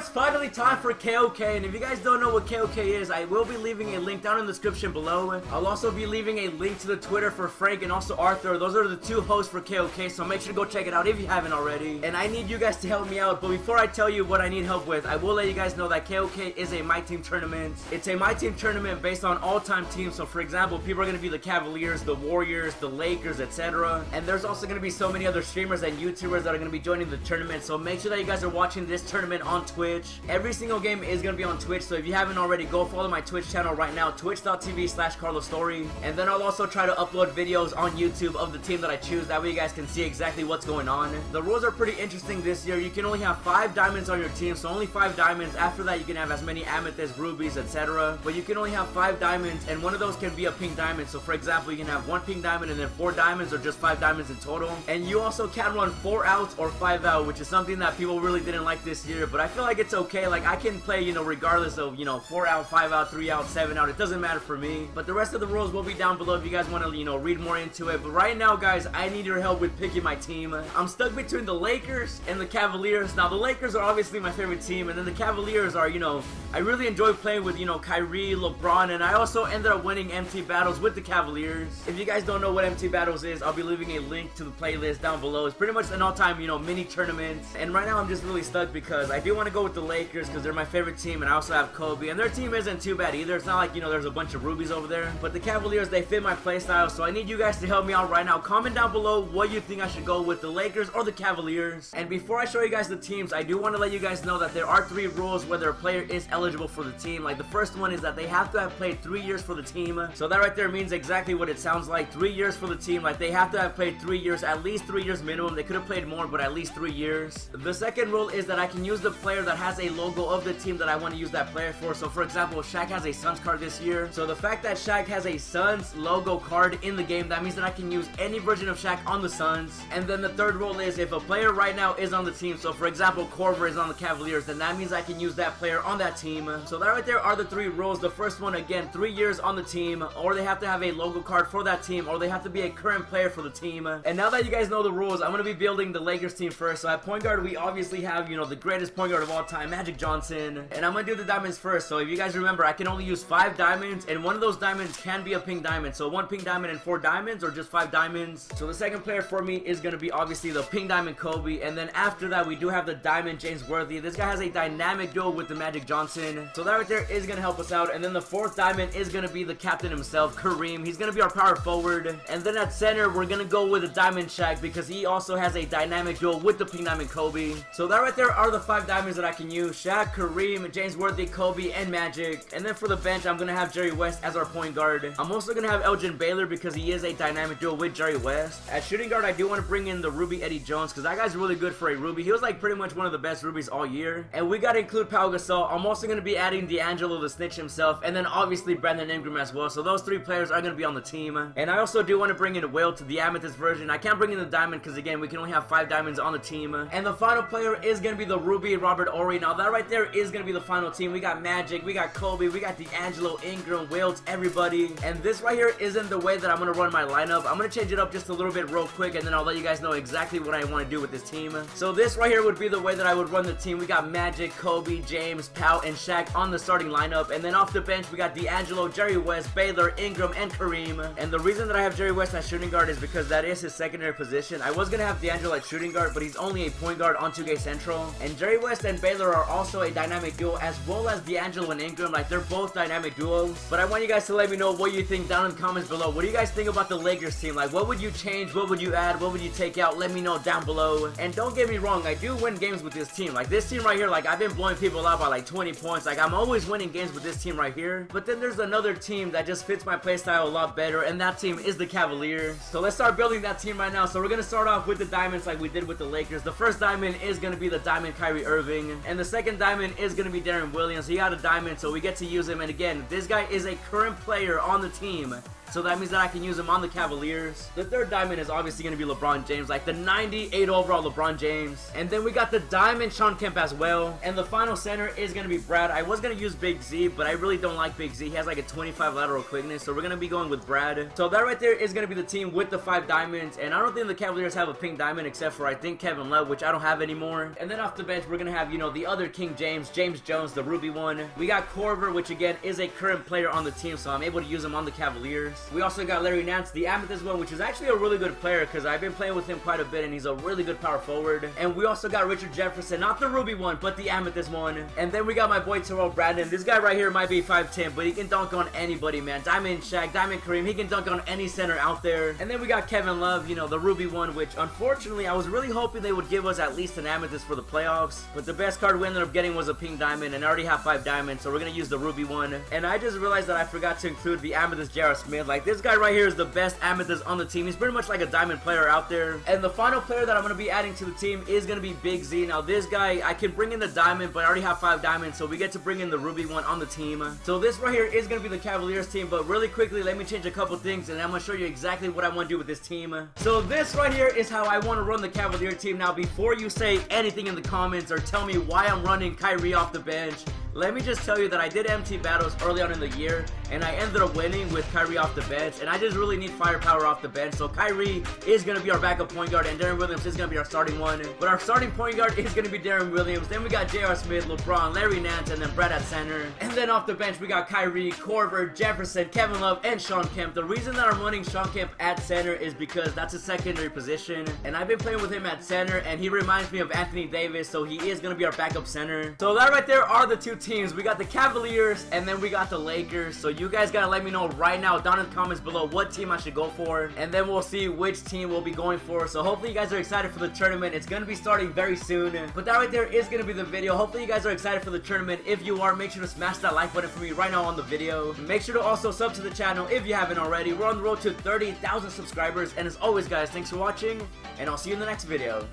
it's finally time for KOK, and if you guys don't know what KOK is, I will be leaving a link down in the description below. I'll also be leaving a link to the Twitter for Frank and also Arthur. Those are the two hosts for KOK, so make sure to go check it out if you haven't already. And I need you guys to help me out, but before I tell you what I need help with, I will let you guys know that KOK is a Myteam tournament. It's a Myteam tournament based on all-time teams, so for example, people are going to be the Cavaliers, the Warriors, the Lakers, etc. And there's also going to be so many other streamers and YouTubers that are going to be joining the tournament, so make sure that you guys are watching this tournament on Twitch. Every single game is going to be on Twitch, so if you haven't already, go follow my Twitch channel right now, twitch.tv/CarlosStory. And then I'll also try to upload videos on YouTube of the team that I choose, that way you guys can see exactly what's going on. The rules are pretty interesting this year. You can only have 5 diamonds on your team, so only 5 diamonds. After that, you can have as many amethysts, rubies, etc. But you can only have 5 diamonds, and one of those can be a pink diamond. So for example, you can have 1 pink diamond and then 4 diamonds, or just 5 diamonds in total. And you also can run 4 outs or 5 out, which is something that people really didn't like this year, but I feel like it's okay. Like, I can play, you know, regardless of, you know, 4 out, 5 out, 3 out, 7 out. It doesn't matter for me. But the rest of the rules will be down below if you guys want to, you know, read more into it. But right now, guys, I need your help with picking my team. I'm stuck between the Lakers and the Cavaliers. Now, the Lakers are obviously my favorite team, and then the Cavaliers are, you know, I really enjoy playing with, you know, Kyrie, LeBron, and I also ended up winning MT Battles with the Cavaliers. If you guys don't know what MT Battles is, I'll be leaving a link to the playlist down below. It's pretty much an all-time, you know, mini tournament. And right now, I'm just really stuck because I do want to go with the Lakers because they're my favorite team, and I also have Kobe, and their team isn't too bad either. It's not like, you know, there's a bunch of rubies over there, but the Cavaliers, they fit my playstyle, so I need you guys to help me out right now. Comment down below what you think I should go with, the Lakers or the Cavaliers. And before I show you guys the teams, I do want to let you guys know that there are 3 rules whether a player is eligible for the team. Like, the first one is that they have to have played 3 years for the team. So that right there means exactly what it sounds like, 3 years for the team. Like, they have to have played 3 years, at least 3 years minimum. They could have played more, but at least 3 years. The second rule is that I can use the player that has a logo of the team that I want to use that player for. So for example, Shaq has a Suns card this year. So the fact that Shaq has a Suns logo card in the game, that means that I can use any version of Shaq on the Suns. And then the third rule is if a player right now is on the team, so for example, Korver is on the Cavaliers, then that means I can use that player on that team. So that right there are the 3 rules. The first one, again, 3 years on the team, or they have to have a logo card for that team, or they have to be a current player for the team. And now that you guys know the rules, I'm going to be building the Lakers team first. So at point guard, we obviously have, you know, the greatest point guard of all time, Magic Johnson. And I'm going to do the diamonds first. So if you guys remember, I can only use 5 diamonds, and one of those diamonds can be a pink diamond. So 1 pink diamond and 4 diamonds, or just 5 diamonds. So the second player for me is going to be obviously the pink diamond Kobe. And then after that, we do have the diamond James Worthy. This guy has a dynamic duel with the Magic Johnson. So that right there is going to help us out. And then the 4th diamond is going to be the captain himself, Kareem. He's going to be our power forward. And then at center, we're going to go with the diamond Shaq because he also has a dynamic duel with the pink diamond Kobe. So that right there are the 5 diamonds that I can use: Shaq, Kareem, James Worthy, Kobe, and Magic. And then for the bench, I'm going to have Jerry West as our point guard. I'm also going to have Elgin Baylor because he is a dynamic duel with Jerry West. At shooting guard, I do want to bring in the Ruby Eddie Jones because that guy's really good for a Ruby. He was like pretty much one of the best Rubies all year. And we got to include Pau Gasol. I'm also going to be adding D'Angelo the Snitch himself, and then obviously Brandon Ingram as well. So those 3 players are going to be on the team. And I also do want to bring in Will to the Amethyst version. I can't bring in the Diamond because, again, we can only have 5 diamonds on the team. And the final player is going to be the Ruby Robert Horry. Now, that right there is going to be the final team. We got Magic, we got Kobe, we got D'Angelo, Ingram, Wilt, everybody. And this right here isn't the way that I'm going to run my lineup. I'm going to change it up just a little bit real quick, and then I'll let you guys know exactly what I want to do with this team. So this right here would be the way that I would run the team. We got Magic, Kobe, James, Pau, and Shaq on the starting lineup. And then off the bench, we got D'Angelo, Jerry West, Baylor, Ingram, and Kareem. And the reason that I have Jerry West at shooting guard is because that is his secondary position. I was going to have D'Angelo at shooting guard, but he's only a point guard on 2K Central. And Jerry West and Baylor are also a dynamic duo, as well as D'Angelo and Ingram. Like, they're both dynamic duos. But I want you guys to let me know what you think down in the comments below. What do you guys think about the Lakers team? Like, what would you change? What would you add? What would you take out? Let me know down below. And don't get me wrong, I do win games with this team. Like, this team right here, like, I've been blowing people out by like 20 points. Like, I'm always winning games with this team right here. But then there's another team that just fits my playstyle a lot better, and that team is the Cavaliers. So let's start building that team right now. So we're going to start off with the diamonds like we did with the Lakers. The first diamond is going to be the diamond Kyrie Irving, and the second diamond is going to be Darren Williams. He got a diamond, so we get to use him. And again, this guy is a current player on the team. so that means that I can use him on the Cavaliers. The third diamond is obviously going to be LeBron James, like the 98 overall LeBron James. And then we got the diamond Shawn Kemp as well. And the final center is going to be Brad. I was going to use Big Z, but I really don't like Big Z. He has like a 25 lateral quickness, so we're going to be going with Brad. So that right there is going to be the team with the 5 diamonds. And I don't think the Cavaliers have a pink diamond except for I think Kevin Love, which I don't have anymore. And then off the bench, we're going to have, you know, the other King James Jones, the Ruby one. We got Corver, which again is a current player on the team, so I'm able to use him on the Cavaliers. We also got Larry Nance, the Amethyst one, which is actually a really good player because I've been playing with him quite a bit and he's a really good power forward. And we also got Richard Jefferson, not the Ruby one, but the Amethyst one. And then we got my boy Terrell Brandon. This guy right here might be 5'10", but he can dunk on anybody, man. Diamond Shaq, Diamond Kareem, he can dunk on any center out there. And then we got Kevin Love, you know, the Ruby one, which unfortunately I was really hoping they would give us at least an Amethyst for the playoffs. But the best card we ended up getting was a pink diamond, and I already have 5 diamonds, so we're gonna use the Ruby one. And I just realized that I forgot to include the Amethyst J.R. Smith. Like, this guy right here is the best Amethyst on the team. He's pretty much like a diamond player out there. And the final player that I'm gonna be adding to the team is gonna be Big Z. Now, this guy, I can bring in the diamond, but I already have 5 diamonds, so we get to bring in the Ruby one on the team. So this right here is gonna be the Cavaliers team, but really quickly, let me change a couple things, and I'm gonna show you exactly what I want to do with this team. So this right here is how I want to run the Cavalier team. Now, before you say anything in the comments or tell me why I'm running Kyrie off the bench, let me just tell you that I did MT battles early on in the year, and I ended up winning with Kyrie off the bench, and I just really need firepower off the bench. So Kyrie is going to be our backup point guard, and Darren Williams is going to be our starting one. But our starting point guard is going to be Darren Williams. Then we got J.R. Smith, LeBron, Larry Nance, and then Brad at center. And then off the bench, we got Kyrie, Corver, Jefferson, Kevin Love, and Shawn Kemp. The reason that I'm running Shawn Kemp at center is because that's a secondary position, and I've been playing with him at center, and he reminds me of Anthony Davis, so he is going to be our backup center. So that right there are the two teams. We got the Cavaliers, and then we got the Lakers. So you guys gotta let me know right now down in the comments below what team I should go for, and then we'll see which team we'll be going for. So hopefully you guys are excited for the tournament. It's gonna be starting very soon, but that right there is gonna be the video. Hopefully you guys are excited for the tournament. If you are, make sure to smash that like button for me right now on the video. Make sure to also sub to the channel if you haven't already. We're on the road to 30,000 subscribers, and as always guys, thanks for watching, and I'll see you in the next video.